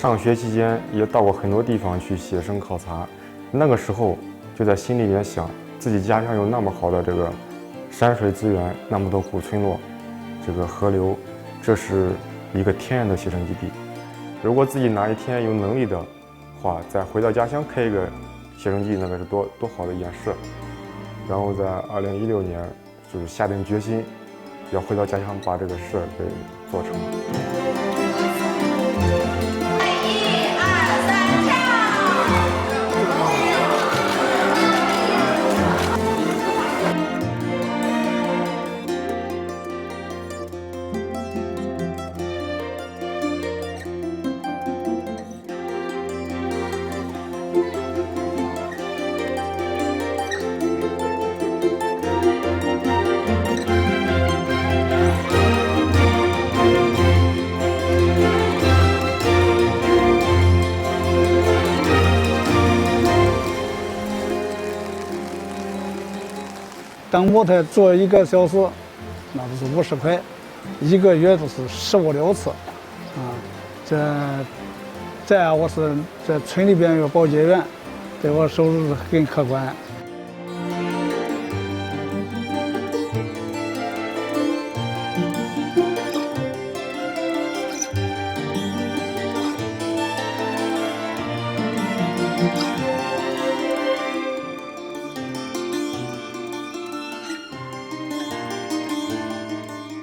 上学期间也到过很多地方去写生考察，那个时候就在心里面想，自己家乡有那么好的这个山水资源，那么多古村落，这个河流，这是一个天然的写生基地。如果自己哪一天有能力的话，再回到家乡开一个写生基地，那该是多好的一件事。然后在2016年，就是下定决心，要回到家乡把这个事给做成。当模特做1个小时，那都是50块，1个月都是15、16次，这样我是在村里边有保洁员，对我收入是很可观。